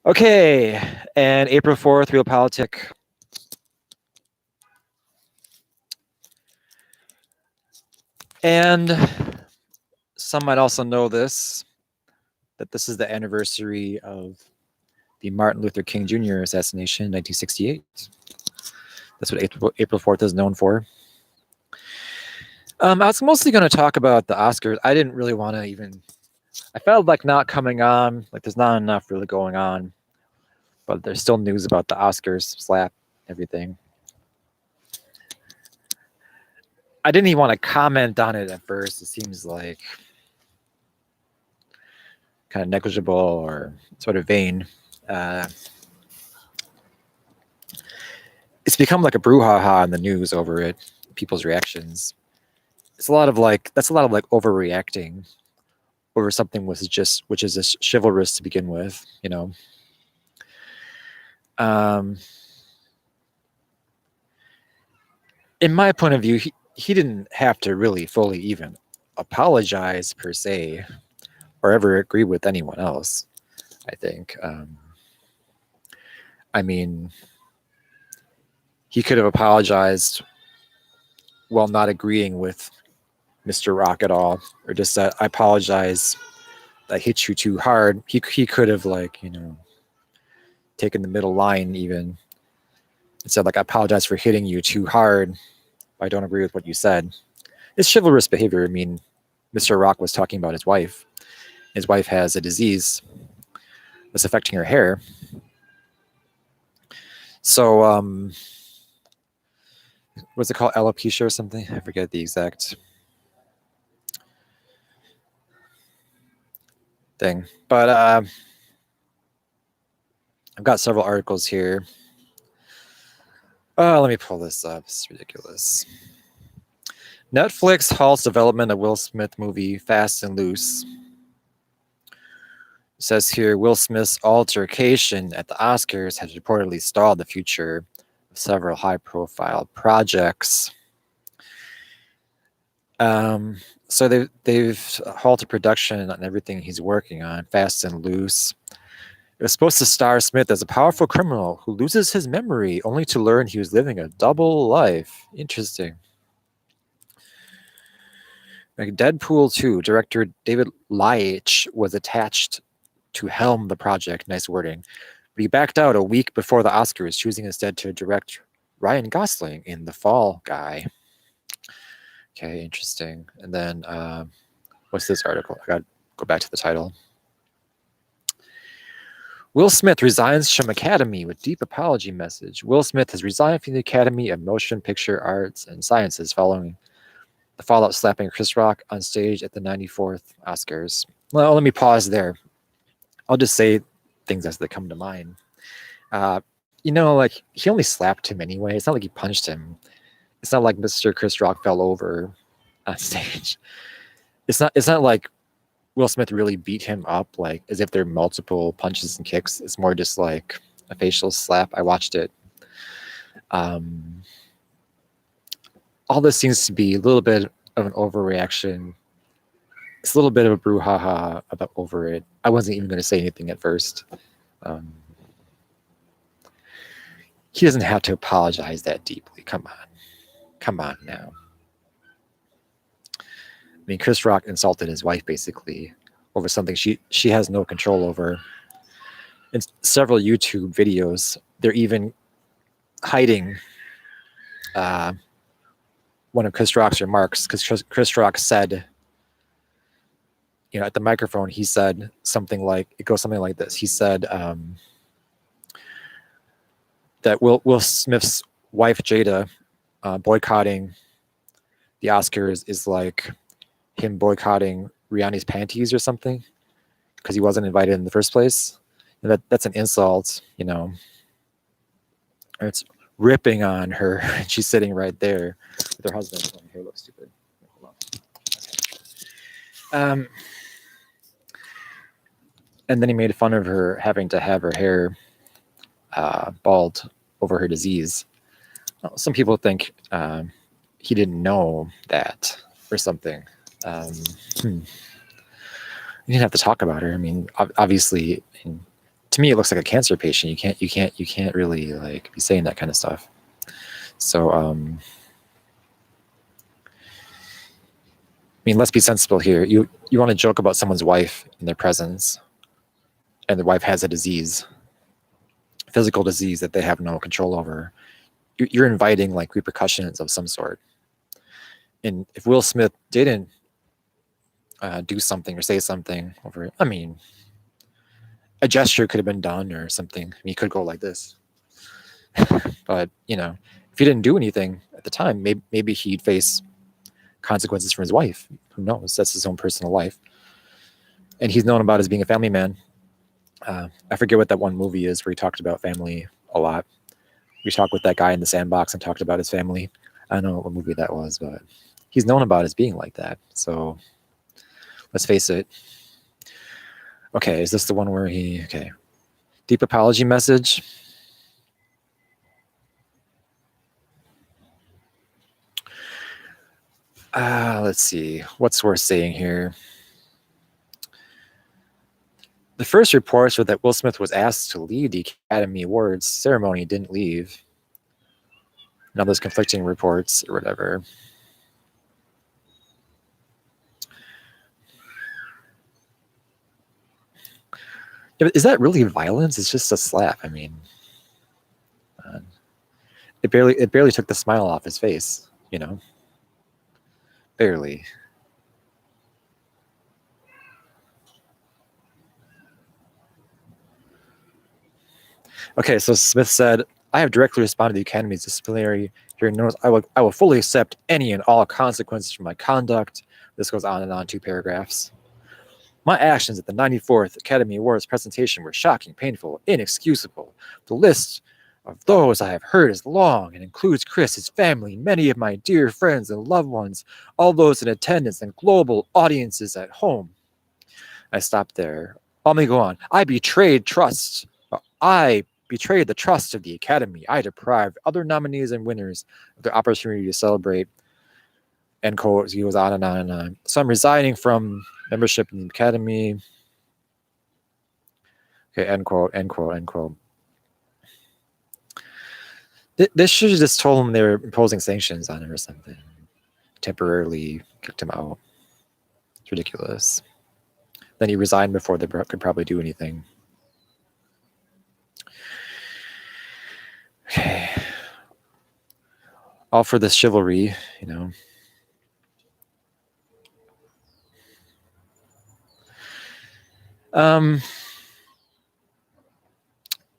Okay, and April 4th, Realpolitik. And some might also know this, that this is the anniversary of the Martin Luther King Jr. assassination in 1968. That's what April 4th is known for. I was mostly going to talk about the Oscars. I didn't really want to even... I felt like not coming on, like there's not enough really going on. But there's still news about the Oscars, slap, everything. I didn't even want to comment on it at first. It seems like kind of negligible or sort of vain. It's become like a brouhaha in the news over it, people's reactions. That's a lot of overreacting over something which is just chivalrous to begin with, you know. In my point of view, he didn't have to really fully even apologize per se, or ever agree with anyone else, I think. I mean, he could have apologized while not agreeing with Mr. Rock at all, or just said, I apologize, I hit you too hard. He could have, like, you know, taken the middle line even and said, like, I apologize for hitting you too hard. I don't agree with what you said. It's chivalrous behavior. I mean, Mr. Rock was talking about his wife. His wife has a disease that's affecting her hair. So, what's it called? Alopecia or something? I forget the exact thing. But I've got several articles here. Let me pull this up. It's ridiculous. Netflix halts development of Will Smith movie Fast and Loose. It says here, Will Smith's altercation at the Oscars has reportedly stalled the future of several high-profile projects. So they've halted production on everything he's working on, Fast and Loose. It was supposed to star Smith as a powerful criminal who loses his memory only to learn he was living a double life. Interesting. Like Deadpool 2, director David Leitch was attached to helm the project. Nice wording. But he backed out a week before the Oscars, choosing instead to direct Ryan Gosling in The Fall Guy. Okay, interesting. And then, what's this article? I got to go back to the title. Will Smith resigns from Academy with deep apology message. Will Smith has resigned from the Academy of Motion Picture Arts and Sciences following the fallout slapping Chris Rock on stage at the 94th Oscars. Well, let me pause there. I'll just say things as they come to mind. You know, like, he only slapped him anyway. It's not like he punched him. It's not like Mr. Chris Rock fell over on stage. It's not like Will Smith really beat him up, like, as if there are multiple punches and kicks. It's more just like a facial slap. I watched it. All this seems to be a little bit of an overreaction. It's a little bit of a brouhaha about over it. I wasn't even going to say anything at first. He doesn't have to apologize that deeply. Come on now. I mean, Chris Rock insulted his wife basically over something she has no control over. In several YouTube videos, they're even hiding one of Chris Rock's remarks, because Chris Rock said, you know, at the microphone, he said something like, it goes something like this. He said that Will Smith's wife, Jada, boycotting the Oscars is like him boycotting Rihanna's panties or something, because he wasn't invited in the first place. And that's an insult, you know. And it's ripping on her. She's sitting right there with her husband. Oh, my hair looks stupid. Hold on. Okay. And then he made fun of her having to have her hair bald over her disease. Well, some people think he didn't know that or something. You didn't have to talk about her. I mean, obviously, to me, it looks like a cancer patient. You can't really like be saying that kind of stuff. So, I mean, let's be sensible here. You want to joke about someone's wife in their presence, and the wife has a disease, physical disease that they have no control over. You're inviting like repercussions of some sort. And if Will Smith didn't do something or say something over it, I mean, a gesture could have been done or something. I mean, he could go like this. But, you know, if he didn't do anything at the time, maybe he'd face consequences from his wife. Who knows? That's his own personal life. And he's known about as being a family man. I forget what that one movie is where he talked about family a lot. We talked with that guy in the sandbox and talked about his family. I don't know what movie that was, but he's known about as being like that. So let's face it. Okay, is this the one where okay. Deep apology message. Let's see. What's worth saying here? The first reports were that Will Smith was asked to leave the Academy Awards ceremony, didn't leave. Now there's conflicting reports or whatever. Yeah, is that really violence? It's just a slap. I mean, it barely took the smile off his face, you know? Barely. Okay, so Smith said, I have directly responded to the Academy's disciplinary hearing notice. I will fully accept any and all consequences for my conduct. This goes on and on, 2 paragraphs. My actions at the 94th Academy Awards presentation were shocking, painful, inexcusable. The list of those I have heard is long and includes Chris, his family, many of my dear friends and loved ones, all those in attendance, and global audiences at home. I stopped there. Let me go on. I betrayed trust. I betrayed the trust of the Academy. I deprived other nominees and winners of their opportunity to celebrate. End quote. He goes on and on and on. So I'm resigning from membership in the Academy. Okay, end quote, end quote, end quote. They should have just told him they were imposing sanctions on him or something. Temporarily kicked him out. It's ridiculous. Then he resigned before they could probably do anything. Okay. All for this chivalry, you know.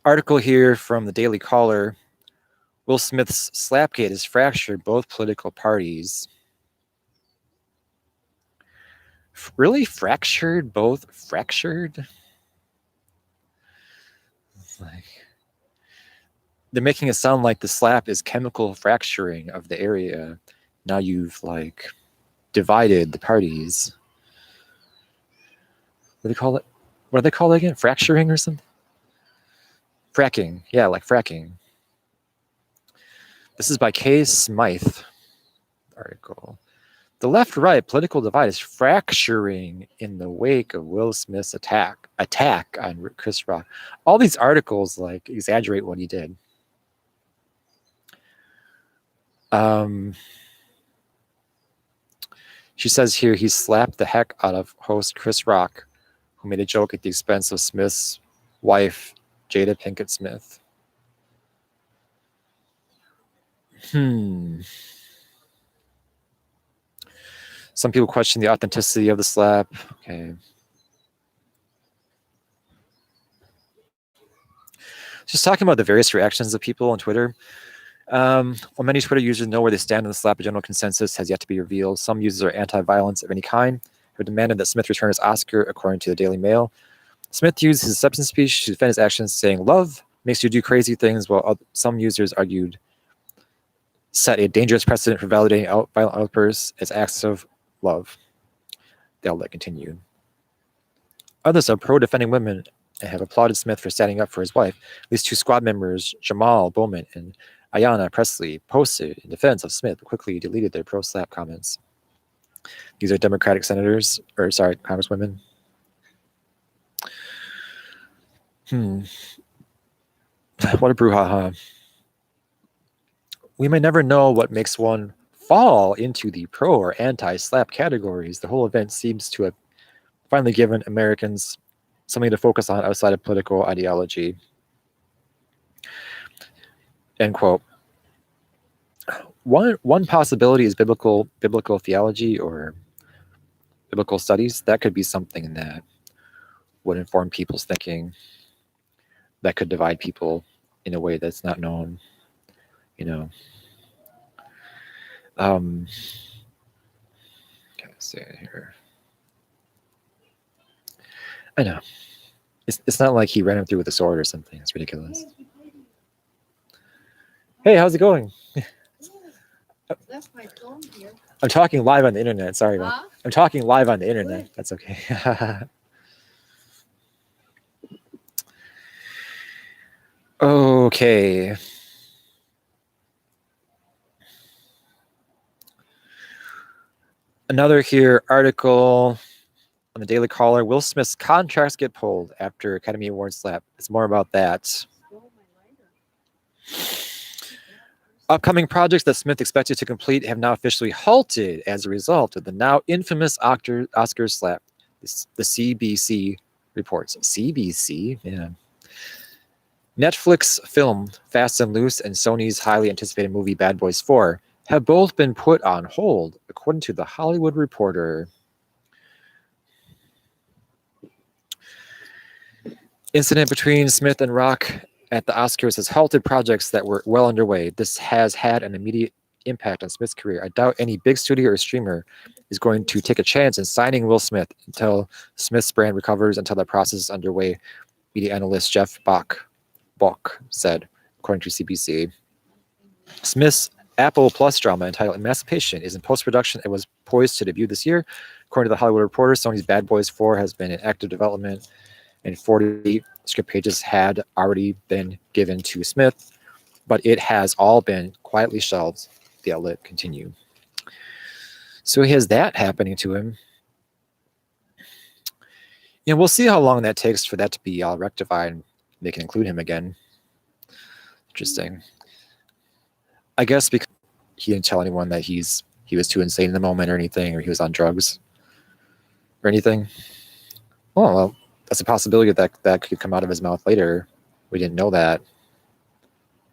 Article here from the Daily Caller. Will Smith's slapgate has fractured both political parties. Really fractured both? Fractured? Like, they're making it sound like the slap is chemical fracturing of the area. Now you've like divided the parties. What do they call it? What do they call it again? Fracturing or something? Fracking. Yeah, like fracking. This is by Kay Smythe article. The left-right political divide is fracturing in the wake of Will Smith's attack on Chris Rock. All these articles like exaggerate what he did. She says here he slapped the heck out of host Chris Rock, who made a joke at the expense of Smith's wife, Jada Pinkett Smith. Some people question the authenticity of the slap. Okay. Just talking about the various reactions of people on Twitter. While many Twitter users know where they stand on the slap, a general consensus has yet to be revealed. Some users are anti-violence of any kind, have demanded that Smith return his Oscar, according to the Daily Mail. Smith used his acceptance speech to defend his actions, saying, "Love makes you do crazy things," while some users argued set a dangerous precedent for validating violent outbursts as acts of love. The outlet continued. Others are pro-defending women and have applauded Smith for standing up for his wife. At least 2 squad members, Jamal Bowman and Ayanna Presley, posted in defense of Smith, but quickly deleted their pro-slap comments. These are Democratic senators, or sorry, congresswomen. What a brouhaha. We may never know what makes one fall into the pro or anti-SLAPP categories. The whole event seems to have finally given Americans something to focus on outside of political ideology. End quote. One possibility is biblical theology or biblical studies. That could be something that would inform people's thinking, that could divide people in a way that's not known, you know. Can I say it here? I know. It's not like he ran him through with a sword or something. It's ridiculous. Hey, how's it going? Left my phone here. I'm talking live on the internet. Sorry about that. I'm talking live on the internet. That's okay. Okay. Another here article on the Daily Caller. Will Smith's contracts get pulled after Academy Awards slap. It's more about that. Upcoming projects that Smith expected to complete have now officially halted as a result of the now infamous Oscar slap. The CBC reports. CBC? Yeah. Netflix film Fast and Loose and Sony's highly anticipated movie Bad Boys 4 have both been put on hold, according to The Hollywood Reporter. Incident between Smith and Rock at the Oscars has halted projects that were well underway. This has had an immediate impact on Smith's career. I doubt any big studio or streamer is going to take a chance in signing Will Smith until Smith's brand recovers, until that process is underway, media analyst Jeff Bach said, according to CBC. Smith's Apple Plus drama entitled Emancipation is in post-production. It was poised to debut this year. According to The Hollywood Reporter, Sony's Bad Boys 4 has been in active development, and 40 script pages had already been given to Smith, but it has all been quietly shelved, the outlet continued. So he has that happening to him. We'll see how long that takes for that to be all rectified and they can include him again. Interesting. I guess because he didn't tell anyone that he was too insane in the moment or anything, or he was on drugs or anything. Oh, well, that's a possibility that could come out of his mouth later. We didn't know that.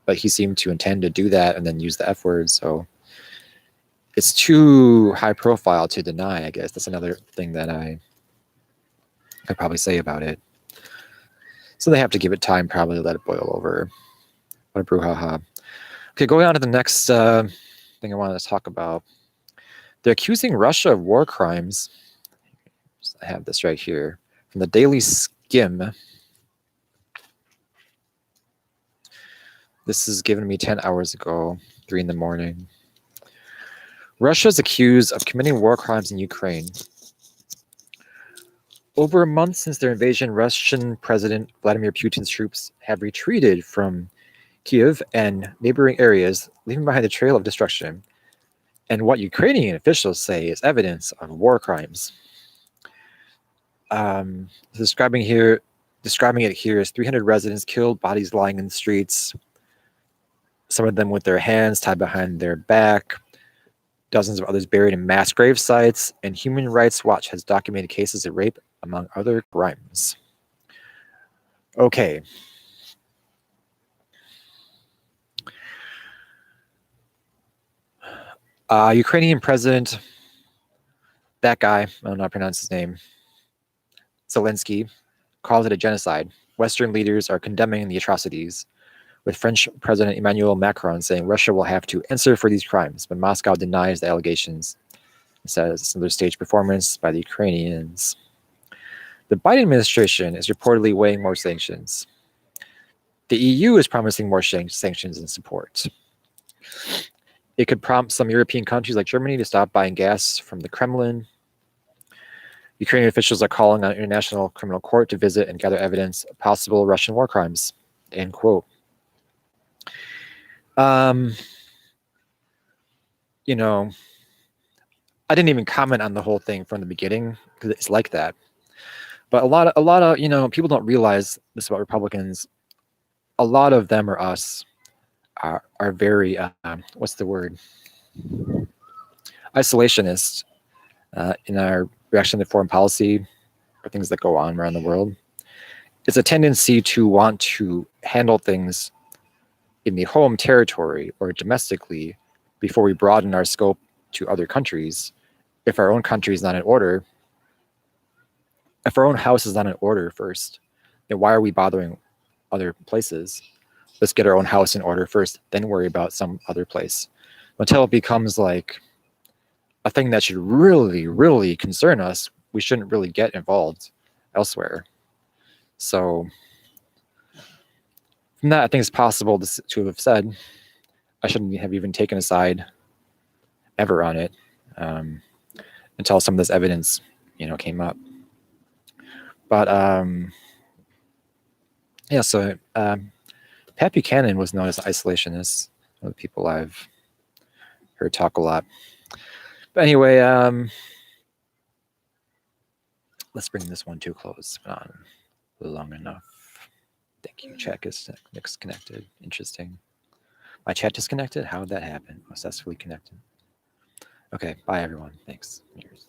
But he seemed to intend to do that and then use the F word, so it's too high profile to deny, I guess. That's another thing that I could probably say about it. So they have to give it time, probably let it boil over. What a brouhaha. Okay, going on to the next thing I wanted to talk about. They're accusing Russia of war crimes. I have this right here from the Daily Skim. This is given me 10 hours ago, 3 in the morning. Russia is accused of committing war crimes in Ukraine. Over a month since their invasion, Russian President Vladimir Putin's troops have retreated from Kyiv and neighboring areas, leaving behind a trail of destruction, and what Ukrainian officials say is evidence of war crimes. Describing it here as 300 residents killed, bodies lying in the streets, some of them with their hands tied behind their back, dozens of others buried in mass grave sites, and Human Rights Watch has documented cases of rape, among other crimes. Okay. Ukrainian president, that guy, I don't know how to pronounce his name, Zelensky, called it a genocide. Western leaders are condemning the atrocities, with French President Emmanuel Macron saying Russia will have to answer for these crimes, but Moscow denies the allegations. It says it's another staged performance by the Ukrainians. The Biden administration is reportedly weighing more sanctions. The EU is promising more sanctions and support. It could prompt some European countries like Germany to stop buying gas from the Kremlin. Ukrainian officials are calling on International Criminal Court to visit and gather evidence of possible Russian war crimes. End quote. I didn't even comment on the whole thing from the beginning because it's like that. But a lot of people don't realize this about Republicans. A lot of them or us are very what's the word, isolationist in our reaction to foreign policy or things that go on around the world. It's a tendency to want to handle things in the home territory or domestically before we broaden our scope to other countries. If our own country is not in order, if our own house is not in order first, then why are we bothering other places? Let's get our own house in order first, then worry about some other place. Until it becomes like a thing that should really, really concern us, we shouldn't really get involved elsewhere. So from that, I think it's possible to have said, I shouldn't have even taken a side ever on it until some of this evidence, came up. But yeah, so Pat Buchanan was known as an isolationist. One of the people I've heard talk a lot. But anyway, let's bring this one to a close. It's been on long enough. Thank you. Chat is disconnected. Interesting. My chat disconnected? How did that happen? Was that fully connected? Okay. Bye, everyone. Thanks. Cheers.